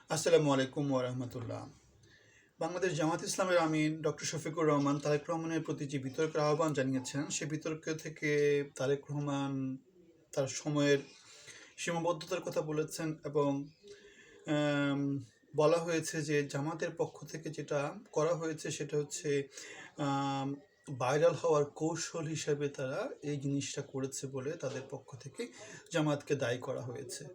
আসসালামু আলাইকুম ওরহমতুল্লাহ। বাংলাদেশ জামাত ইসলামের আমির ডক্টর শফিকুর রহমান তারেক রহমানের প্রতি যে বিতর্কের আহ্বান জানিয়েছেন, সে বিতর্ক থেকে তারেক রহমান তার সময়ের সীমাবদ্ধতার কথা বলেছেন এবং আম, বলা হয়েছে যে জামাতের পক্ষ থেকে যেটা করা হয়েছে সেটা হচ্ছে ভাইরাল হওয়ার কৌশল হিসেবে তারা এই জিনিসটা করেছে বলে তাদের পক্ষ থেকে জামাতকে দায়ী করা হয়েছে।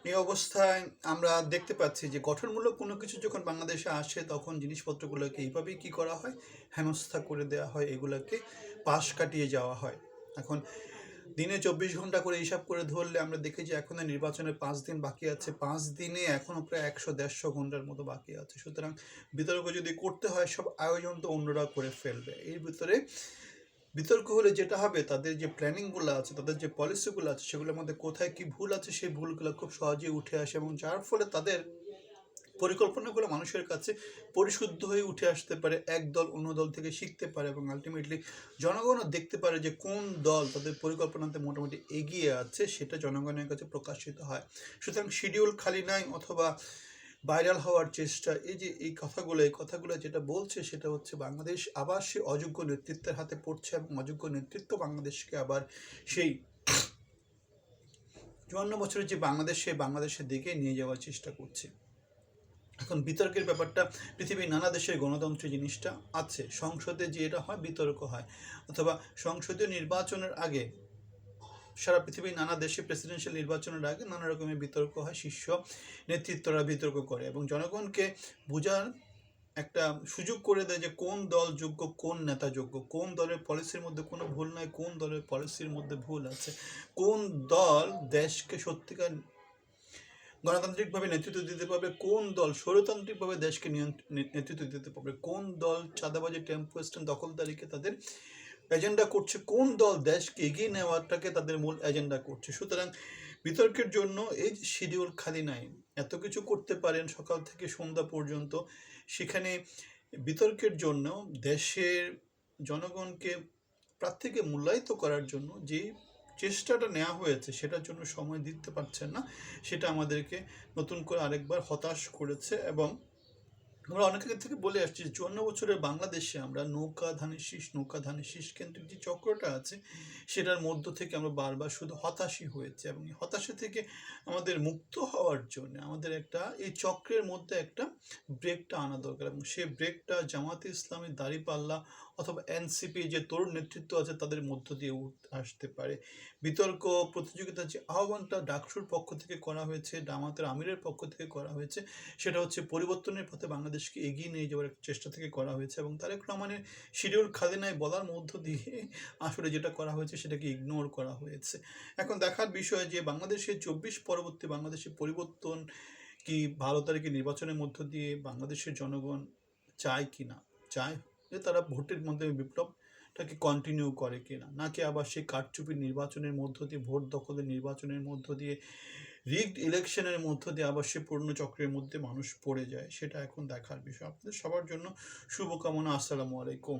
এই অবস্থায় আমরা দেখতে পাচ্ছি যে গঠনমূলক কোনো কিছু যখন বাংলাদেশে আসে তখন জিনিসপত্রগুলোকে এইভাবেই কী করা হয়, হেনস্থা করে দেওয়া হয়, এগুলোকে পাশ কাটিয়ে যাওয়া হয়। এখন দিনে 24 ঘন্টা করে হিসাব করে ধরলে আমরা দেখি যে এখনো নির্বাচনের 5 দিন বাকি আছে, 5 দিনে এখনো প্রায় 100-150 ঘন্টার মতো বাকি আছে। সুতরাং বিতর্ক যদি করতে হয়, সব আয়োজন তো অন্যরা করে ফেলবে। এর ভিতরে বিতর্ক হলে যেটা হবে, তাদের যে প্ল্যানিংগুলো আছে, তাদের যে পলিসিগুলো আছে, সেগুলোর মধ্যে কোথায় কি ভুল আছে সেই ভুলগুলো খুব সহজেই উঠে আসে এবং যার ফলে তাদের পরিকল্পনাগুলো মানুষের কাছে পরিশুদ্ধ হয়ে উঠে আসতে পারে, এক দল অন্য দল থেকে শিখতে পারে এবং আলটিমেটলি জনগণও দেখতে পারে যে কোন দল তাদের পরিকল্পনাতে মোটামুটি এগিয়ে আছে, সেটা জনগণের কাছে প্রকাশিত হয়। সুতরাং শিডিউল খালি নাই অথবা ভাইরাল হওয়ার চেষ্টা, এই কথাগুলো যেটা বলছে সেটা হচ্ছে বাংলাদেশ আবার সে অযোগ্য নেতৃত্বের হাতে পড়ছে এবং অযোগ্য নেতৃত্ব বাংলাদেশকে আবার সেই 54 বছরের যে বাংলাদেশ, সেই বাংলাদেশের দিকে নিয়ে যাওয়ার চেষ্টা করছে। এখন বিতর্কের ব্যাপারটা পৃথিবীর নানা দেশের গণতন্ত্র জিনিসটা আছে, সংসদে যে এটা হয় বিতর্ক হয়, অথবা সংসদীয় নির্বাচনের আগে সারা পৃথিবীর নানা দেশে প্রেসিডেন্সিয়াল নির্বাচনের আগে নানা রকমের বিতর্ক হয়, শীর্ষ নেতৃত্বরা বিতর্ক করে এবং জনগণকে বোঝার একটা সুযোগ করে দেয় যে কোন দল যোগ্য, কোন নেতা যোগ্য, কোন দলের পলিসির মধ্যে কোনো ভুল নাই, কোন দলের পলিসির মধ্যে ভুল আছে, কোন দল দেশকে সত্যিকার গণতান্ত্রিকভাবে নেতৃত্ব দিতে পারবে, কোন দল স্বৈরতান্ত্রিকভাবে দেশকে নেতৃত্ব দিতে পারবে, কোন দল চাঁদাবাজি, টেম্পো স্ট্যান্ড, দখলদারিকে তাদের এজেন্ডা করছে, কোন দল দেশকে এগিয়ে নেওয়াটাকে তাদের মূল এজেন্ডা করছে। সুতরাং বিতর্কের জন্য এই যে শিডিউল খালি নাই, এত কিছু করতে পারেন সকাল থেকে সন্ধ্যা পর্যন্ত, সেখানে বিতর্কের জন্য দেশের জনগণকে প্রার্থীকে মূল্যায়িত করার জন্য যে চেষ্টাটা নেওয়া হয়েছে সেটার জন্য সময় দিতে পারছেন না, সেটা আমাদেরকে নতুন করে আরেকবার হতাশ করেছে। এবং আমরা অনেক আগে থেকে বলে আসছি যে 54 বছরের বাংলাদেশে আমরা নৌকা ধানের শীষ কেন্দ্রিক যে চক্রটা আছে সেটার মধ্য থেকে আমরা বারবার শুধু হতাশই হয়েছে এবং এই হতাশা থেকে আমাদের মুক্ত হওয়ার জন্য আমাদের এই চক্রের মধ্যে একটা ব্রেকটা আনা দরকার এবং সেই ব্রেকটা জামাতে ইসলামী, দাঁড়িপাল্লা অথবা এনসিপি যে তরুণ নেতৃত্ব আছে তাদের মধ্য দিয়ে আসতে পারে। বিতর্ক প্রতিযোগিতার যে আহ্বানটা ডাকসুর পক্ষ থেকে করা হয়েছে, জামাতের আমিরের পক্ষ থেকে করা হয়েছে, সেটা হচ্ছে পরিবর্তনের পথে বাংলাদেশকে এগিয়ে নিয়ে যাওয়ার একটা চেষ্টা থেকে করা হয়েছে এবং তারেক রহমানের শিডিউল খালি নাই বলার মধ্য দিয়ে আসলে যেটা করা হয়েছে সেটাকে ইগনোর করা হয়েছে। এখন দেখার বিষয় যে বাংলাদেশের পরবর্তী বাংলাদেশের পরিবর্তন কি 12 তারিখে নির্বাচনের মধ্য দিয়ে বাংলাদেশের জনগণ চায় কি না, চায় যে তারা ভোটের মাধ্যমে বিপ্লবটাকে কন্টিনিউ করে কিনা, নাকি আবার সেই কারচুপির নির্বাচনের মধ্য দিয়ে, ভোট দখলের নির্বাচনের মধ্য দিয়ে, রিগড ইলেকশনের মধ্য দিয়ে আবার সে পুরনো চক্রের মধ্যে মানুষ পড়ে যায়, সেটা এখন দেখার বিষয়। আপনাদের সবার জন্য শুভকামনা। আসসালামু আলাইকুম।